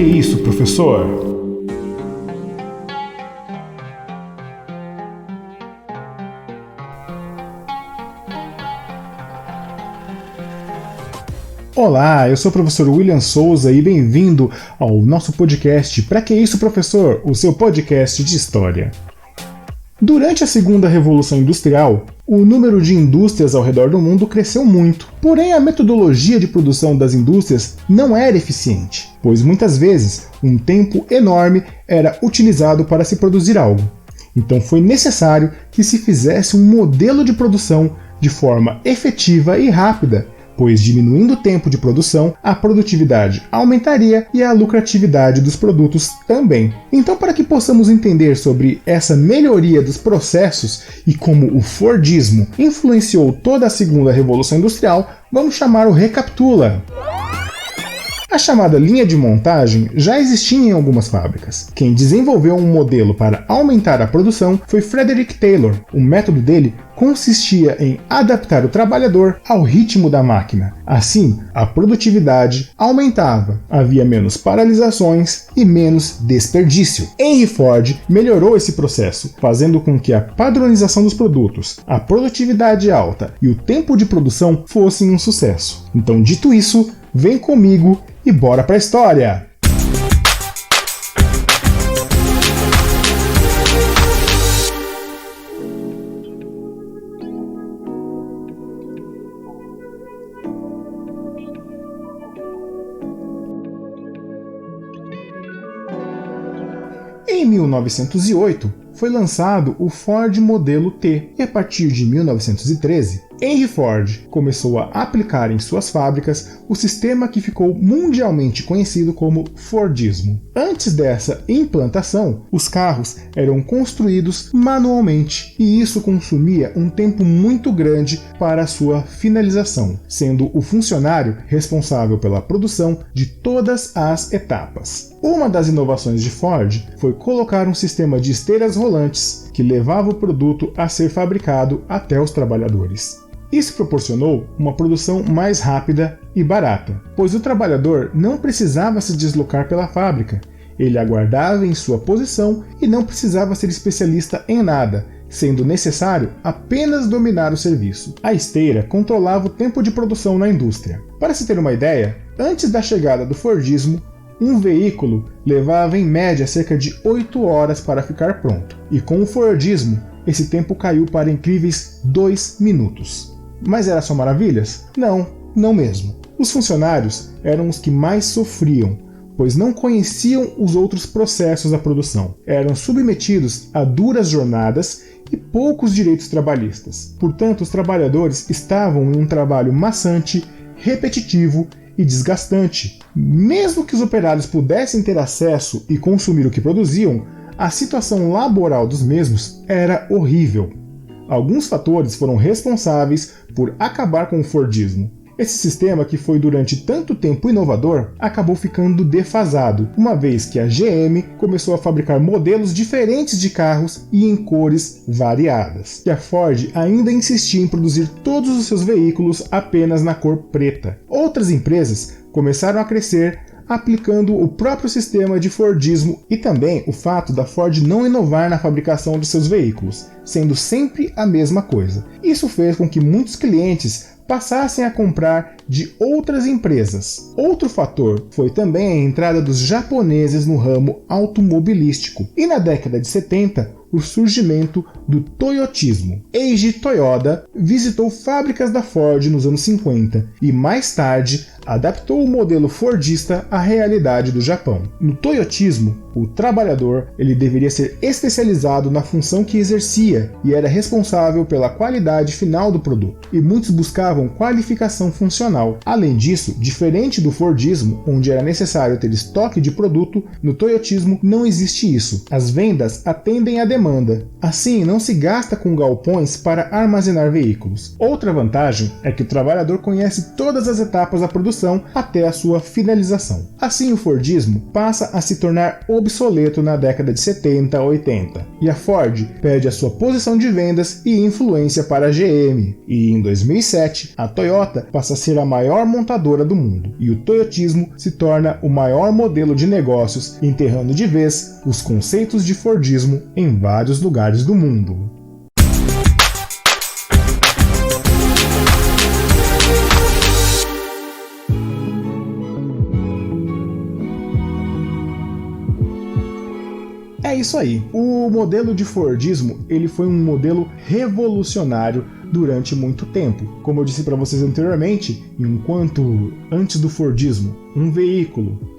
que isso, professor? Olá, eu sou o professor William Souza e bem-vindo ao nosso podcast Pra que isso, professor? O seu podcast de história. Durante a segunda Revolução Industrial, o número de indústrias ao redor do mundo cresceu muito. Porém, a metodologia de produção das indústrias não era eficiente, pois muitas vezes um tempo enorme era utilizado para se produzir algo. Então foi necessário que se fizesse um modelo de produção de forma efetiva e rápida, pois diminuindo o tempo de produção, a produtividade aumentaria e a lucratividade dos produtos também. Então, para que possamos entender sobre essa melhoria dos processos e como o Fordismo influenciou toda a segunda Revolução Industrial, vamos chamar o Recapitula. A chamada linha de montagem já existia em algumas fábricas. Quem desenvolveu um modelo para aumentar a produção foi Frederick Taylor. O método dele consistia em adaptar o trabalhador ao ritmo da máquina. Assim, a produtividade aumentava, havia menos paralisações e menos desperdício. Henry Ford melhorou esse processo, fazendo com que a padronização dos produtos, a produtividade alta e o tempo de produção fossem um sucesso. Então, dito isso, vem comigo e bora pra história! Em 1908, foi lançado o Ford Modelo T, e a partir de 1913, Henry Ford começou a aplicar em suas fábricas o sistema que ficou mundialmente conhecido como Fordismo. Antes dessa implantação, os carros eram construídos manualmente, e isso consumia um tempo muito grande para sua finalização, sendo o funcionário responsável pela produção de todas as etapas. Uma das inovações de Ford foi colocar um sistema de esteiras rolantes que levava o produto a ser fabricado até os trabalhadores. Isso proporcionou uma produção mais rápida e barata, pois o trabalhador não precisava se deslocar pela fábrica, ele aguardava em sua posição e não precisava ser especialista em nada, sendo necessário apenas dominar o serviço. A esteira controlava o tempo de produção na indústria. Para se ter uma ideia, antes da chegada do Fordismo, um veículo levava em média cerca de 8 horas para ficar pronto, e com o Fordismo, esse tempo caiu para incríveis 2 minutos. Mas era só maravilhas? Não mesmo. Os funcionários eram os que mais sofriam, pois não conheciam os outros processos da produção. Eram submetidos a duras jornadas e poucos direitos trabalhistas. Portanto, os trabalhadores estavam em um trabalho maçante, repetitivo e desgastante. Mesmo que os operários pudessem ter acesso e consumir o que produziam, a situação laboral dos mesmos era horrível. Alguns fatores foram responsáveis por acabar com o Fordismo. Esse sistema, que foi durante tanto tempo inovador, acabou ficando defasado, uma vez que a GM começou a fabricar modelos diferentes de carros e em cores variadas. E a Ford ainda insistia em produzir todos os seus veículos apenas na cor preta. Outras empresas começaram a crescer aplicando o próprio sistema de Fordismo, e também o fato da Ford não inovar na fabricação de seus veículos, sendo sempre a mesma coisa. Isso fez com que muitos clientes passassem a comprar de outras empresas. Outro fator foi também a entrada dos japoneses no ramo automobilístico, e na década de 70, o surgimento do toyotismo. Eiji Toyoda visitou fábricas da Ford nos anos 50 e mais tarde adaptou o modelo fordista à realidade do Japão. No toyotismo, o trabalhador deveria ser especializado na função que exercia e era responsável pela qualidade final do produto, e muitos buscavam qualificação funcional. Além disso, diferente do Fordismo, onde era necessário ter estoque de produto, no toyotismo não existe isso. As vendas atendem à demanda demanda. Assim, não se gasta com galpões para armazenar veículos. Outra vantagem é que o trabalhador conhece todas as etapas da produção até a sua finalização. Assim, o Fordismo passa a se tornar obsoleto na década de 70 a 80, e a Ford perde a sua posição de vendas e influência para a GM. E em 2007, a Toyota passa a ser a maior montadora do mundo, e o toyotismo se torna o maior modelo de negócios, enterrando de vez os conceitos de Fordismo em vários lugares do mundo. É isso aí. O modelo de Fordismo, ele foi um modelo revolucionário durante muito tempo. Como eu disse para vocês anteriormente, enquanto antes do Fordismo, um veículo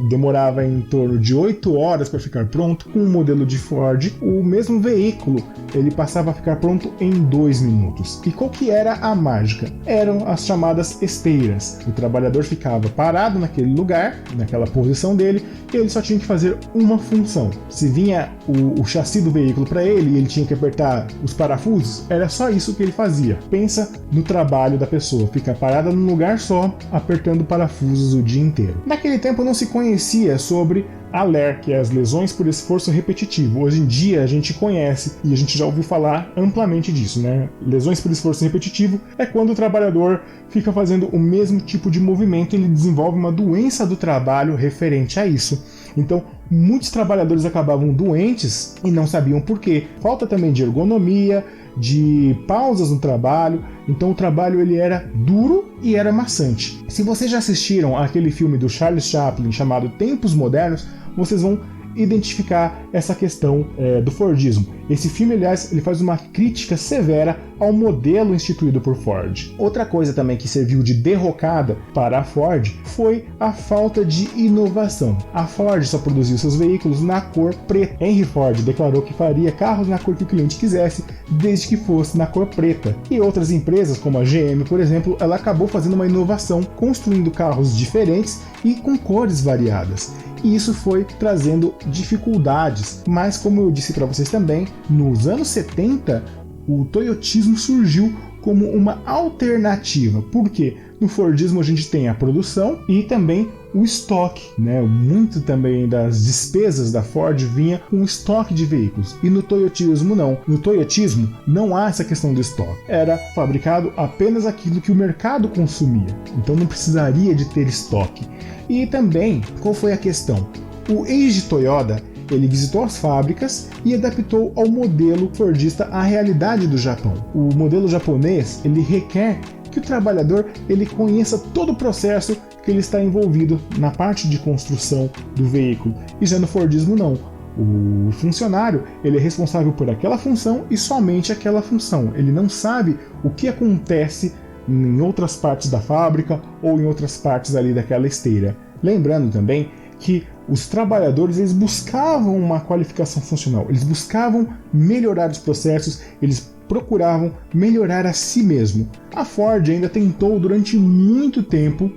demorava em torno de 8 horas para ficar pronto, com o modelo de Ford, o mesmo veículo ele passava a ficar pronto em 2 minutos. E qual que era a mágica? Eram as chamadas esteiras. O trabalhador ficava parado naquele lugar, naquela posição dele, e ele só tinha que fazer uma função. Se vinha o chassi do veículo para ele e ele tinha que apertar os parafusos, era só isso que ele fazia. Pensa no trabalho da pessoa, fica parada num lugar só, apertando parafusos o dia inteiro. Naquele tempo não se conhecia sobre a LER, que é as lesões por esforço repetitivo. Hoje em dia a gente conhece e a gente já ouviu falar amplamente disso, né? Lesões por esforço repetitivo é quando o trabalhador fica fazendo o mesmo tipo de movimento e ele desenvolve uma doença do trabalho referente a isso. Então, muitos trabalhadores acabavam doentes e não sabiam por quê. Falta também de ergonomia, de pausas no trabalho, então o trabalho ele era duro e era maçante. Se vocês já assistiram àquele filme do Charles Chaplin chamado Tempos Modernos, vocês vão identificar essa questão do Fordismo. Esse filme, aliás, ele faz uma crítica severa ao modelo instituído por Ford. Outra coisa também que serviu de derrocada para a Ford foi a falta de inovação. A Ford só produziu seus veículos na cor preta. Henry Ford declarou que faria carros na cor que o cliente quisesse, desde que fosse na cor preta. E outras empresas, como a GM, por exemplo, ela acabou fazendo uma inovação, construindo carros diferentes e com cores variadas. E isso foi trazendo dificuldades, mas como eu disse para vocês também, nos anos 70 o toyotismo surgiu como uma alternativa. Por quê? No Fordismo a gente tem a produção e também o estoque, Muito também das despesas da Ford vinha com o estoque de veículos. E no toyotismo não. No toyotismo não há essa questão do estoque. Era fabricado apenas aquilo que o mercado consumia. Então não precisaria de ter estoque. E também, qual foi a questão? O Eiji Toyoda, ele visitou as fábricas e adaptou ao modelo fordista à realidade do Japão. O modelo japonês, ele requer que o trabalhador ele conheça todo o processo que ele está envolvido na parte de construção do veículo. E já no Fordismo não. O funcionário ele é responsável por aquela função e somente aquela função. Ele não sabe o que acontece em outras partes da fábrica ou em outras partes ali daquela esteira. Lembrando também que os trabalhadores eles buscavam uma qualificação funcional, eles buscavam melhorar os processos, eles procuravam melhorar a si mesmo. A Ford ainda tentou durante muito tempo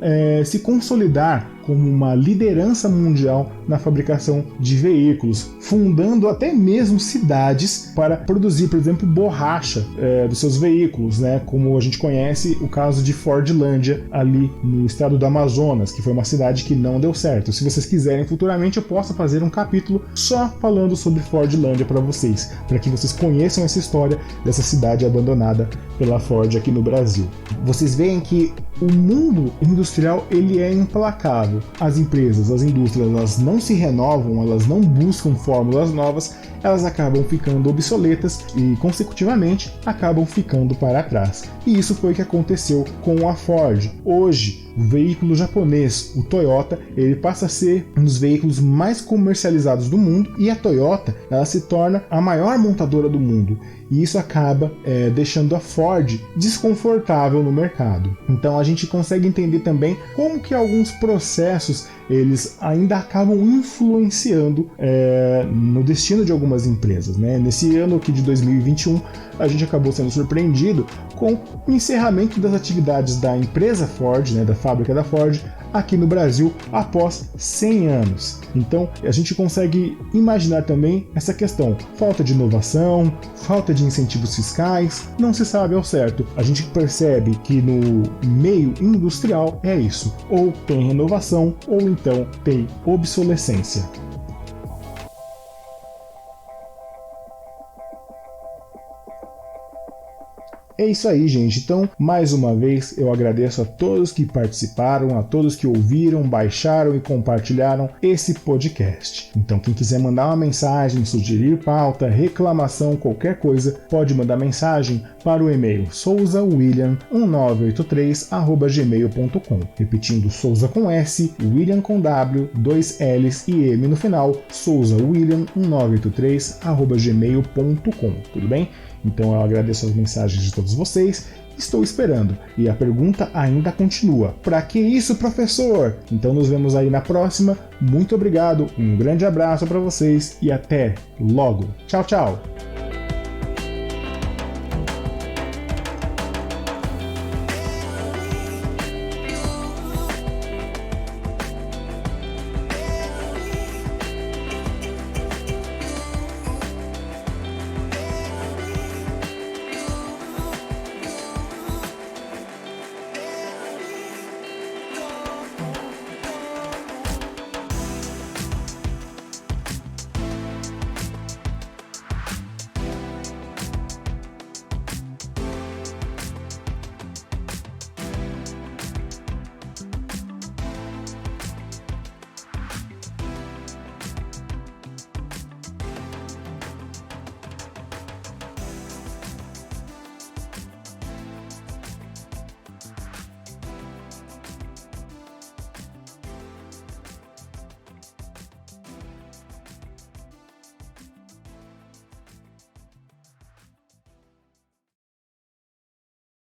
se consolidar como uma liderança mundial na fabricação de veículos, fundando até mesmo cidades para produzir, por exemplo, borracha dos seus veículos, como a gente conhece o caso de Fordlândia ali no estado do Amazonas, que foi uma cidade que não deu certo. Se vocês quiserem futuramente eu posso fazer um capítulo só falando sobre Fordlândia para vocês, para que vocês conheçam essa história dessa cidade abandonada pela Ford aqui no Brasil. Vocês veem que o mundo industrial ele é implacável. As empresas, as indústrias, elas não se renovam, elas não buscam fórmulas novas, elas acabam ficando obsoletas e, consecutivamente, acabam ficando para trás. E isso foi o que aconteceu com a Ford. Hoje, o veículo japonês, o Toyota, ele passa a ser um dos veículos mais comercializados do mundo e a Toyota ela se torna a maior montadora do mundo. E isso acaba deixando a Ford desconfortável no mercado. Então a gente consegue entender também como que alguns processos eles ainda acabam influenciando no destino de algumas empresas, né? Nesse ano aqui de 2021, a gente acabou sendo surpreendido com o encerramento das atividades da empresa Ford, né, da fábrica da Ford, aqui no Brasil após 100 anos. Então a gente consegue imaginar também essa questão: falta de inovação, falta de incentivos fiscais, não se sabe ao certo. A gente percebe que no meio industrial é isso: ou tem renovação ou então tem obsolescência. É isso aí, gente. Então, mais uma vez, eu agradeço a todos que participaram, a todos que ouviram, baixaram e compartilharam esse podcast. Então, quem quiser mandar uma mensagem, sugerir pauta, reclamação, qualquer coisa, pode mandar mensagem para o e-mail souzawilliam1983@gmail.com. Repetindo, Souza com S, William com W, 2 L's e M no final, souzawilliam1983@gmail.com. Tudo bem? Então eu agradeço as mensagens de todos vocês, estou esperando. E a pergunta ainda continua: para que isso, professor? Então nos vemos aí na próxima. Muito obrigado, um grande abraço para vocês e até logo. Tchau, tchau!